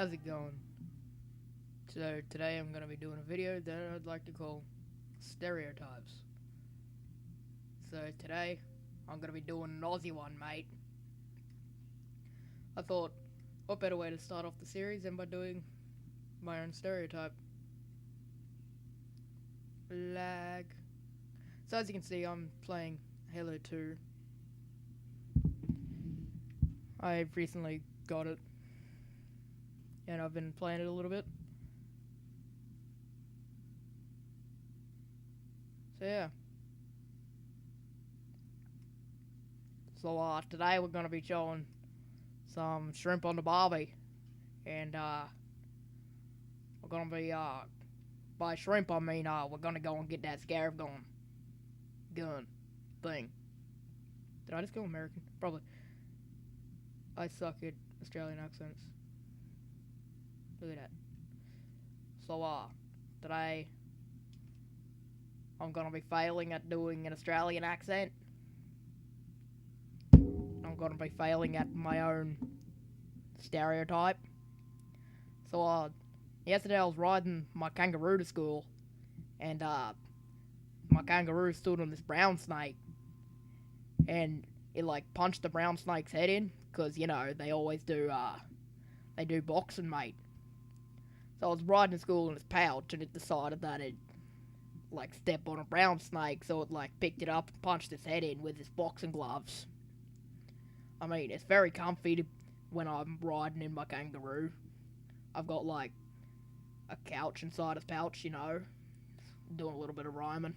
How's it going? So today I'm going to be doing a video that I'd like to call Stereotypes. So today I'm going to be doing an Aussie one, mate. I thought, what better way to start off the series than by doing my own stereotype. Lag. So as you can see, I'm playing Halo 2. I recently got it, and I've been playing it a little bit. So yeah. So today we're gonna be showing some shrimp on the barbie, and we're gonna be by shrimp I mean we're gonna go and get that scarab gun thing. Did I just go American? Probably. I suck at Australian accents. Look at that. So today I'm gonna be failing at doing an Australian accent. I'm gonna be failing at my own stereotype. So yesterday I was riding my kangaroo to school, and my kangaroo stood on this brown snake, and it like punched the brown snake's head in, cause you know they always do they do boxing, mate. So I was riding to school in its pouch, and it decided that it like step on a brown snake, so it like picked it up and punched its head in with its boxing gloves. I mean, it's very comfy when I'm riding in my kangaroo. I've got like a couch inside its pouch, you know, doing a little bit of rhyming.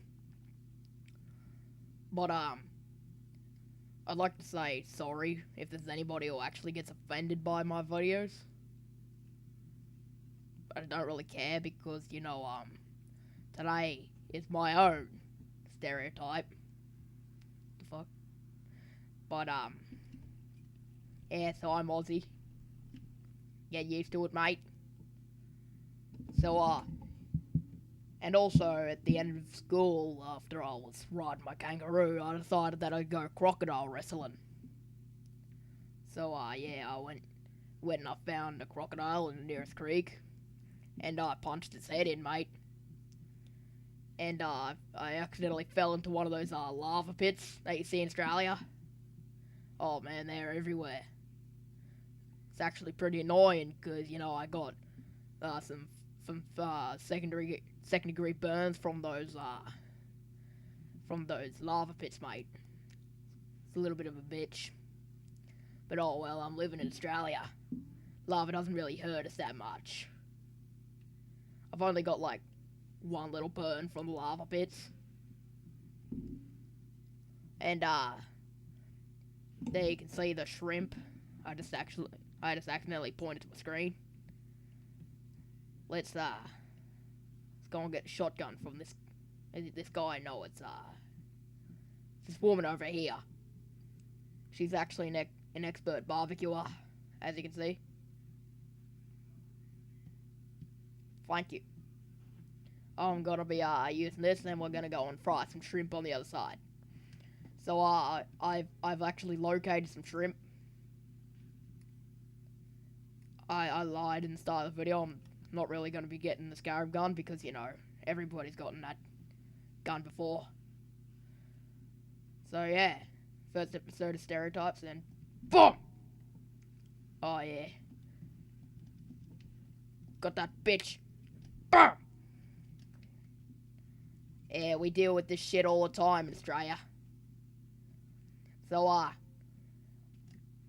But I'd like to say sorry if there's anybody who actually gets offended by my videos. But I don't really care because, you know, today is my own stereotype. The fuck? But, yeah, so I'm Aussie. Get used to it, mate. So, and also at the end of school, after I was riding my kangaroo, I decided that I'd go crocodile wrestling. So, yeah, I went and I found a crocodile in the nearest creek, and I punched its head in, mate. And I accidentally fell into one of those lava pits that you see in Australia. Oh man, they're everywhere. It's actually pretty annoying because, you know, I got some second degree burns from those lava pits, mate. It's a little bit of a bitch. But oh well, I'm living in Australia. Lava doesn't really hurt us that much. I've only got like one little burn from the lava pits. And there you can see the shrimp. I just accidentally pointed to the screen. Let's go and get a shotgun from this guy. No, it's this woman over here. She's actually an expert barbecuer, as you can see. Thank you. I'm gonna be using this, and then we're gonna go and fry some shrimp on the other side. So I've actually located some shrimp. I lied in the start of the video. I'm not really gonna be getting the scarab gun because, you know, everybody's gotten that gun before. So yeah, first episode of Stereotypes, and then boom. Oh yeah, got that bitch. Boom. Yeah, we deal with this shit all the time in Australia. So,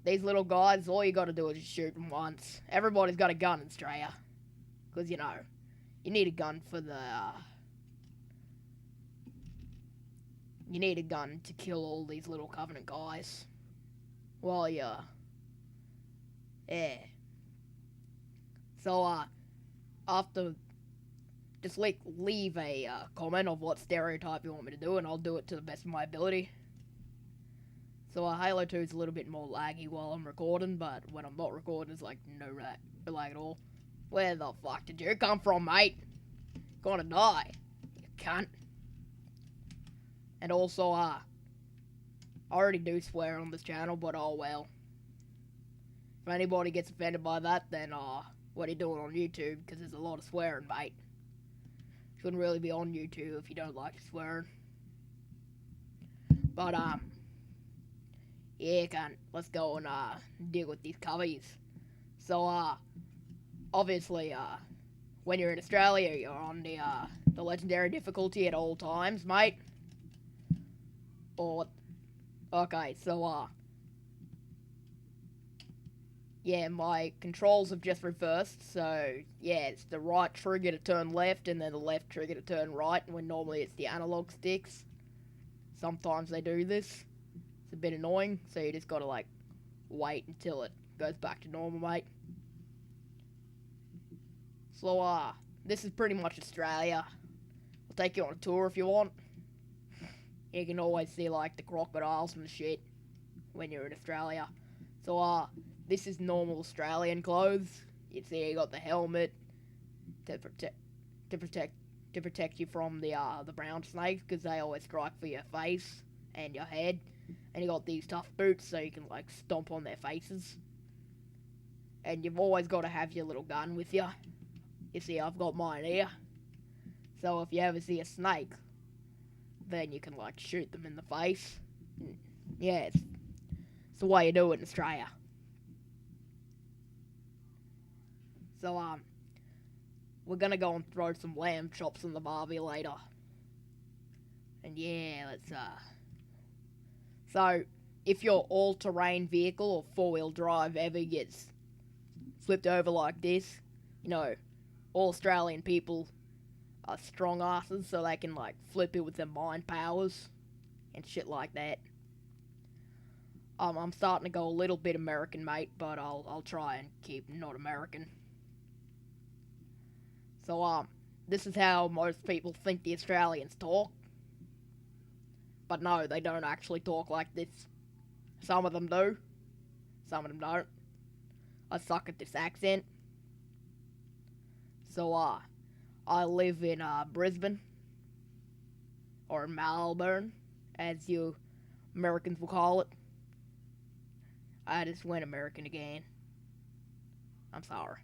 these little guys, all you gotta do is just shoot them once. Everybody's got a gun in Australia. Because, you know, you need a gun for the, you need a gun to kill all these little Covenant guys. Well, yeah. Yeah. So, after... just leave a comment of what stereotype you want me to do, and I'll do it to the best of my ability. So Halo 2 is a little bit more laggy while I'm recording, but when I'm not recording, it's like no lag at all. Where the fuck did you come from, mate? Gonna die, you cunt. And also, I already do swear on this channel, but oh well. If anybody gets offended by that, then what you're doing on YouTube, because there's a lot of swearing, mate. Shouldn't really be on YouTube if you don't like swearing. But, yeah, let's go and, deal with these covers. So, obviously, when you're in Australia, you're on the legendary difficulty at all times, mate. Okay, so, yeah, my controls have just reversed, so, yeah, it's the right trigger to turn left, and then the left trigger to turn right, when normally it's the analog sticks. Sometimes they do this. It's a bit annoying, so you just gotta, like, wait until it goes back to normal, mate. So, this is pretty much Australia. I'll take you on a tour if you want. You can always see, like, the crocodiles and the shit when you're in Australia. So, this is normal Australian clothes. You see, you got the helmet to protect you from the brown snakes, because they always strike for your face and your head. And you got these tough boots, so you can, like, stomp on their faces. And you've always got to have your little gun with you. You see, I've got mine here. So if you ever see a snake, then you can, like, shoot them in the face. Yeah, it's the way you do it in Australia. So, we're gonna go and throw some lamb chops on the barbie later. And yeah, let's, So, if your all-terrain vehicle or four-wheel drive ever gets flipped over like this, you know, all Australian people are strong asses, so they can, like, flip it with their mind powers and shit like that. I'm starting to go a little bit American, mate, but I'll try and keep not American. So, this is how most people think the Australians talk. But no, they don't actually talk like this. Some of them do. Some of them don't. I suck at this accent. So, I live in, Brisbane. Or Melbourne, as you Americans will call it. I just went American again. I'm sorry.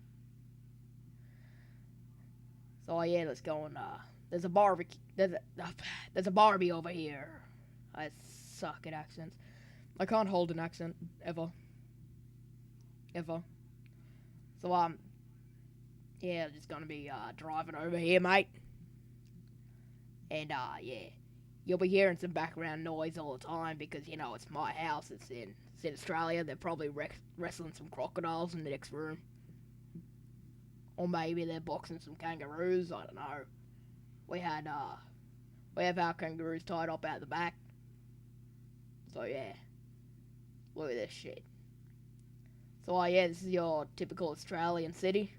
So yeah, let's go and there's a barbecue. There's a Barbie over here. I suck at accents. I can't hold an accent ever. So yeah, just gonna be driving over here, mate. And yeah, you'll be hearing some background noise all the time because you know it's my house. It's in Australia. They're probably wrestling some crocodiles in the next room. Or maybe they're boxing some kangaroos, I don't know. We have our kangaroos tied up out the back. So yeah. Look at this shit. So yeah, this is your typical Australian city.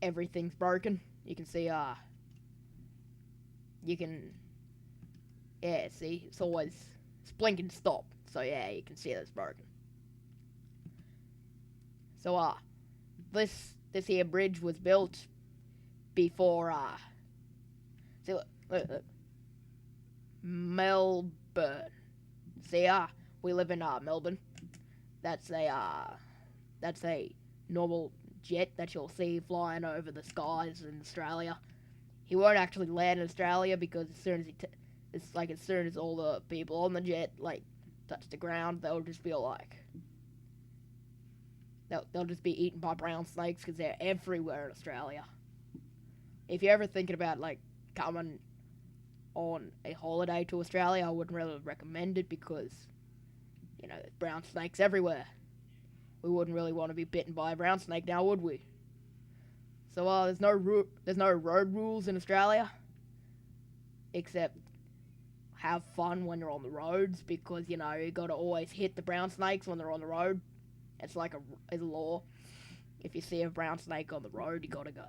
Everything's broken. You can see see, it's always blink and stop. So yeah, you can see that it's broken. So this here bridge was built before, see, look. Melbourne. See, we live in, Melbourne. That's a normal jet that you'll see flying over the skies in Australia. He won't actually land in Australia because as soon as all the people on the jet, like, touch the ground, they'll just be like, They'll just be eaten by brown snakes because they're everywhere in Australia. If you're ever thinking about, like, coming on a holiday to Australia, I wouldn't really recommend it because, you know, there's brown snakes everywhere. We wouldn't really want to be bitten by a brown snake now, would we? So, there's no road rules in Australia, except have fun when you're on the roads because, you know, you got to always hit the brown snakes when they're on the road. It's like a law. If you see a brown snake on the road, you gotta go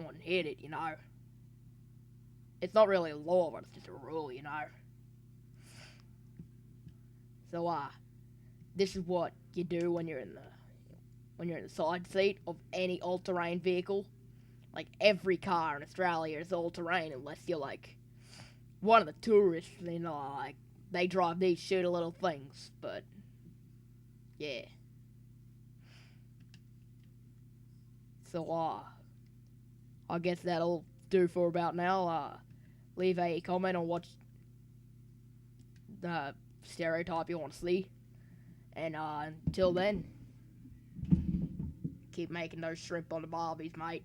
and hit it, you know. It's not really a law, but it's just a rule, you know. So, this is what you do when you're in the side seat of any all-terrain vehicle. Like, every car in Australia is all-terrain unless you're, like, one of the tourists, you know, like, they drive these shooty little things, but yeah. So, I guess that'll do for about now. Leave a comment on what stereotype you want to see. And until then, keep making those shrimp on the barbies, mate.